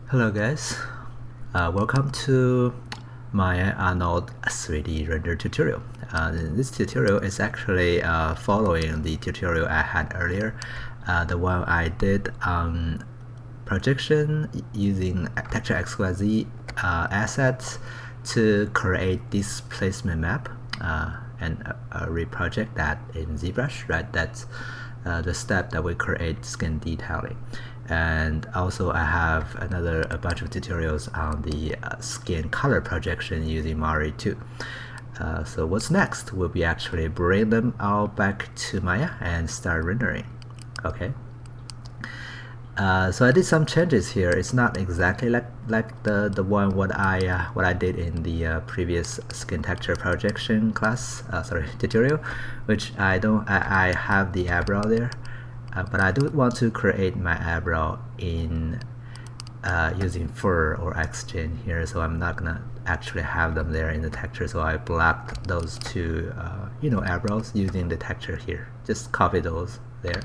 Hello guys, welcome to my Arnold 3D render tutorial. This tutorial is actually following the tutorial I had earlier, the one I did on projection using Texture XYZ assets to create this placement map and reproject that in ZBrush, right? That's the step that we create skin detailing. And also I have a bunch of tutorials on the skin color projection using Mari 2. So what's next will be actually bring them all back to Maya and start rendering. Okay. So I did some changes here. It's not exactly like the one what I did in the previous skin texture projection class, tutorial, which I have the eyebrow there, but I do want to create my eyebrow in using fur or XGen here, so I'm not gonna actually have them there in the texture. So I blocked those two eyebrows using the texture here. Just copy those there,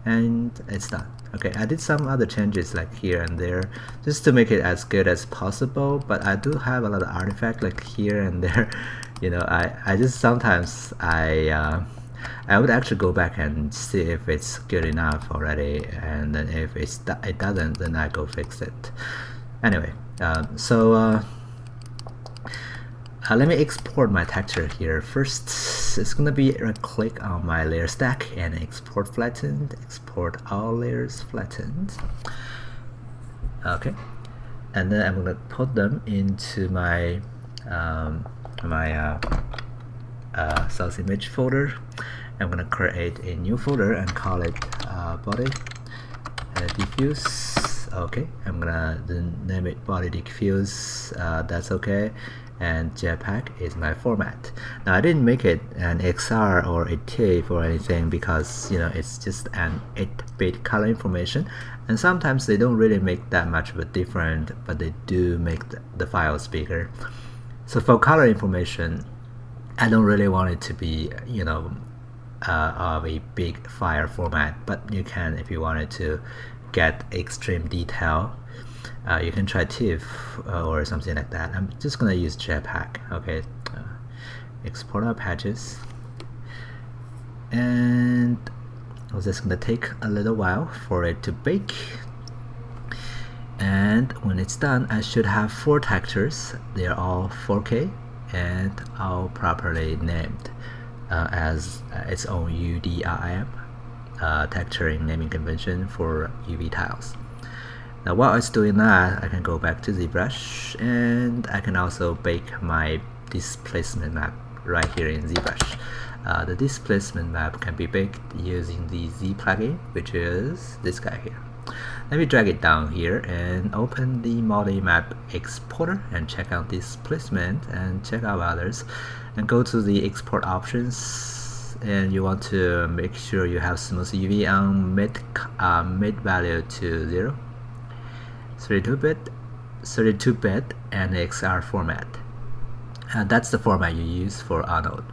and it's done. Okay, I did some other changes like here and there just to make it as good as possible, but I do have a lot of artifact like here and there. I just sometimes I would actually go back and see if it's good enough already, and then if it doesn't, then I go fix it. Anyway, let me export my texture here. First, it's gonna be right click on my layer stack and export flattened, export all layers flattened. Okay, and then I'm gonna put them into my source image folder. I'm gonna create a new folder and call it body diffuse. Okay, I'm gonna name it body diffuse. That's okay. And JPEG is my format. Now I didn't make it an XR or a TIFF or anything because it's just an 8-bit color information, and sometimes they don't really make that much of a difference, but they do make the files bigger. So for color information, I don't really want it to be of a big file format, but you can, if you wanted to get extreme detail, you can try TIFF or something like that. I'm just gonna use JPEG. Okay, export our patches, and it's just gonna take a little while for it to bake. And when it's done, I should have 4 textures. They're all 4K and all properly named as its own UDRM texturing naming convention for UV tiles. Now while it's doing that, I can go back to ZBrush, and I can also bake my displacement map right here in ZBrush. The displacement map can be baked using the Z plugin, which is this guy here. Let me drag it down here and open the multi-map exporter and check out displacement and check out others, and go to the export options, and you want to make sure you have smooth UV on mid value to 0, 32-bit and XR format. That's the format you use for Arnold.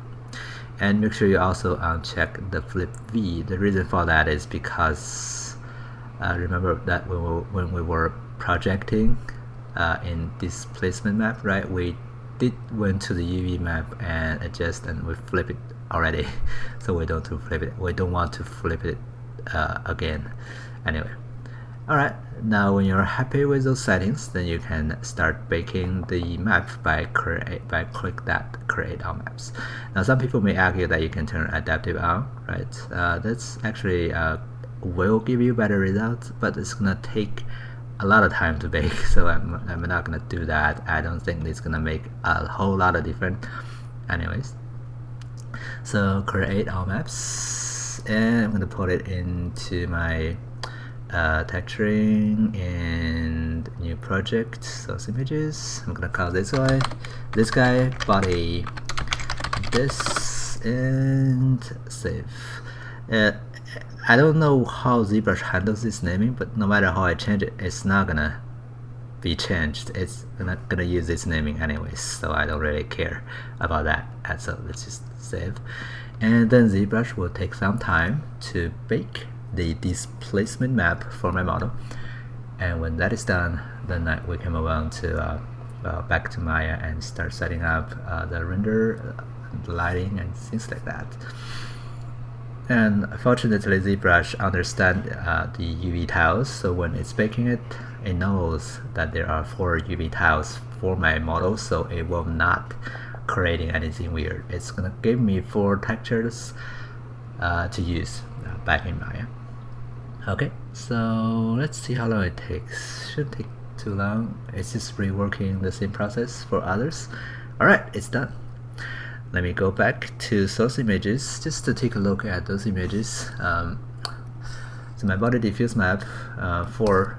And make sure you also uncheck the flip V. The reason for that is because remember that when we were projecting in displacement map, right, we went to the UV map and adjust, and we flip it already. So we don't want to flip it again. Anyway, alright, now when you're happy with those settings, then you can start baking the map by click that create all maps. Now some people may argue that you can turn adaptive on, right? That's actually will give you better results, but it's gonna take a lot of time to bake, so I'm not gonna do that. I don't think it's gonna make a whole lot of difference. Anyways, so create all maps, and I'm gonna put it into my texturing and new project, source images. I'm gonna call this guy body this, and save. I don't know how ZBrush handles this naming, but no matter how I change it, it's not gonna be changed. It's not gonna use this naming anyways, so I don't really care about that. So let's just save, and then ZBrush will take some time to bake the displacement map for my model, and when that is done, then we can move on to back to Maya and start setting up the render, the lighting, and things like that. And fortunately, ZBrush understands the UV tiles, so when it's baking it, it knows that there are 4 UV tiles for my model, so it will not creating anything weird. It's gonna give me 4 textures to use back in Maya. Okay, so let's see how long it takes. Shouldn't take too long. It's just reworking the same process for others. Alright, it's done. Let me go back to source images just to take a look at those images. So my body diffuse map for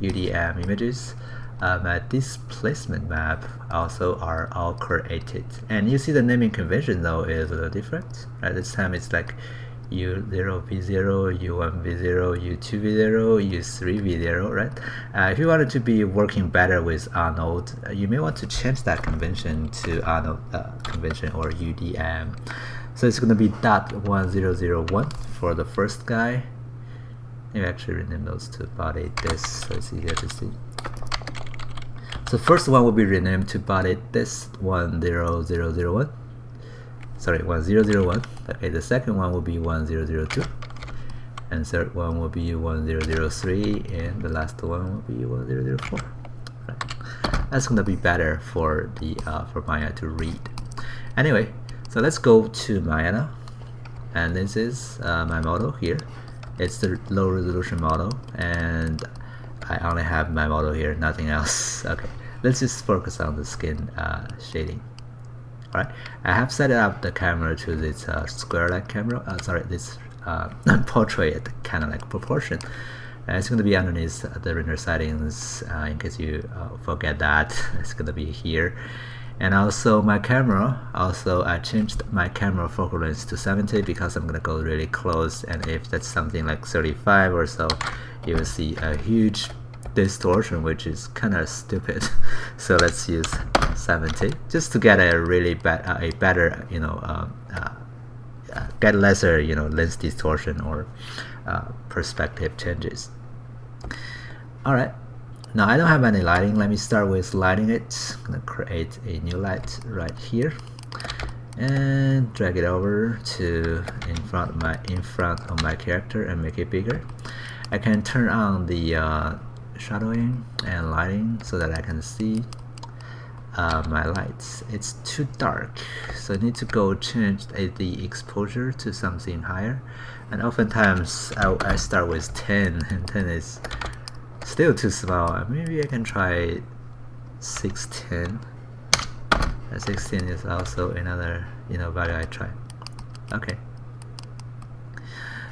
UDM images, my displacement map also are all created. And you see the naming convention though is a little different. Right? This time it's like U0 V0, U1 V0, U2 V0, U3 V0, right? If you wanted to be working better with Arnold, you may want to change that convention to Arnold convention or UDM. So it's going to be .1001 for the first guy. Maybe actually rename those to body this so it's easier to see. So first one will be renamed to body this 10001. Sorry, 1001. Okay, the second one will be 1002, and third one will be 1003, and the last one will be 1004. Right. That's gonna be better for the for Maya to read. Anyway, so let's go to Maya now, and this is my model here. It's the low resolution model, and I only have my model here, nothing else. Okay, let's just focus on the skin shading. Alright, I have set up the camera to this square-like camera, this portrait kind of like proportion. It's going to be underneath the render settings in case you forget that. It's going to be here. And also my camera, I changed my camera focal length to 70 because I'm going to go really close, and if that's something like 35 or so, you will see a huge distortion, which is kind of stupid. So let's use 70 just to get a really better, you know, get lesser, you know, lens distortion or perspective changes. All right, now I don't have any lighting. Let me start with lighting it. I'm gonna create a new light right here and drag it over to in front of my character and make it bigger. I can turn on the shadowing and lighting so that I can see my lights. It's too dark, so I need to go change the exposure to something higher, and oftentimes I start with 10, and 10 is still too small. Maybe I can try 610. 16 is also another, you know, value I try. Okay.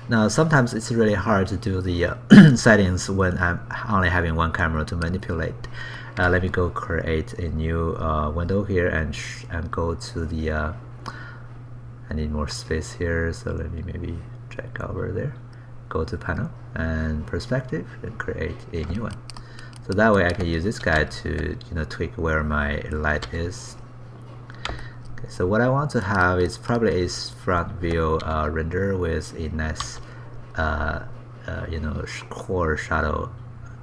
Now sometimes it's really hard to do the settings when I'm only having one camera to manipulate. Let me go create a new window here and go to the I need more space here, so let me maybe drag over there, go to panel and perspective and create a new one. So that way I can use this guy to, you know, tweak where my light is. Okay, so what I want to have is probably a front view render with a nice you know, core shadow,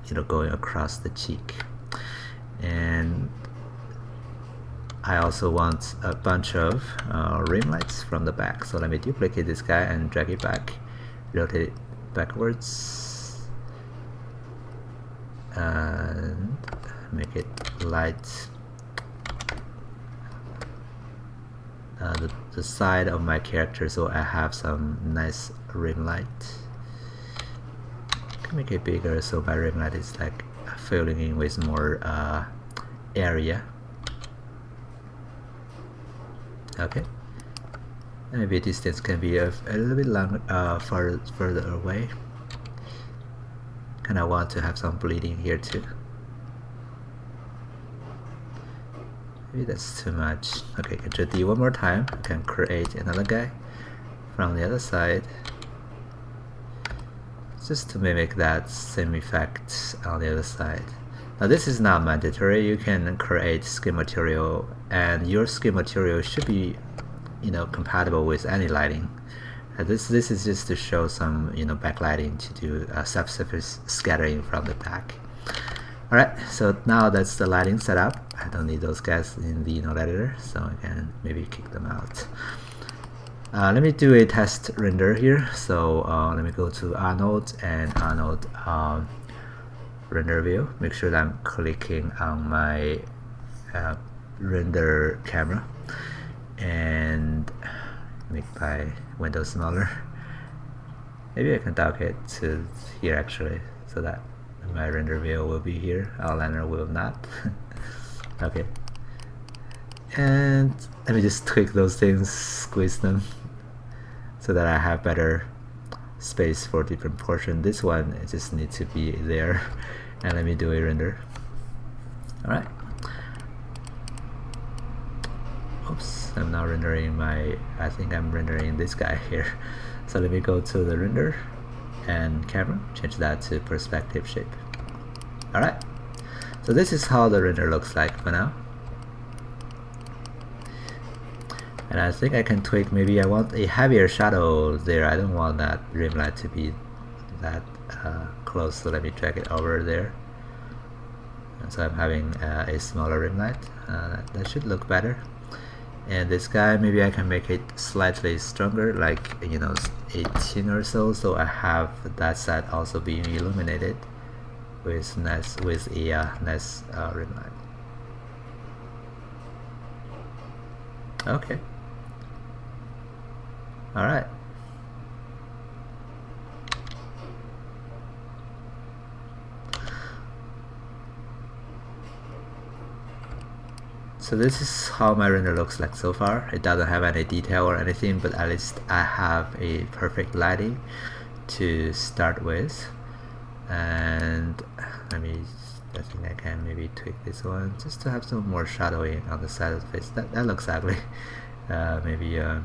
you know, going across the cheek. And I also want a bunch of rim lights from the back. So let me duplicate this guy and drag it back, rotate it backwards, and make it light. The side of my character, so I have some nice rim light. Can make it bigger so my rim light is like filling in with more area. Okay, and maybe distance can be a little bit longer, further away. Kind of want to have some bleeding here too. Maybe that's too much. Okay, Ctrl D one more time. I can create another guy from the other side, just to mimic that same effect on the other side. Now this is not mandatory. You can create skin material, and your skin material should be, you know, compatible with any lighting. This is just to show some, you know, backlighting to do subsurface scattering from the back. Alright, so now that's the lighting setup. I don't need those guys in the node editor, so I can maybe kick them out. Let me do a test render here. So let me go to Arnold and Arnold render view. Make sure that I'm clicking on my render camera and make my window smaller. Maybe I can dock it to here actually, so that my render view will be here, outliner will not. Okay, and let me just tweak those things, squeeze them so that I have better space for different portion. This one it just needs to be there, and let me do a render. Alright, oops, I'm now rendering I think I'm rendering this guy here. So let me go to the render and camera, change that to perspective shape. Alright, so this is how the render looks like for now. And I think I can tweak, maybe I want a heavier shadow there. I don't want that rim light to be that close, so let me drag it over there. And so I'm having a smaller rim light. That should look better. And this guy, maybe I can make it slightly stronger, like 18 or so. So I have that side also being illuminated with a nice rim light. Okay. All right. So this is how my render looks like so far. It doesn't have any detail or anything, but at least I have a perfect lighting to start with. And I think I can maybe tweak this one just to have some more shadowing on the side of the face. That looks ugly. Maybe I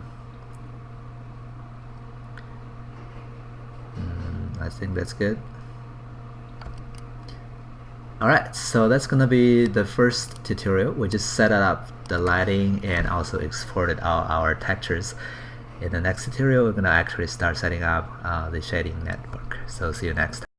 think that's good. Alright, so that's gonna be the first tutorial. We just set up the lighting and also exported all our textures. In the next tutorial, we're gonna actually start setting up the shading network. So see you next time.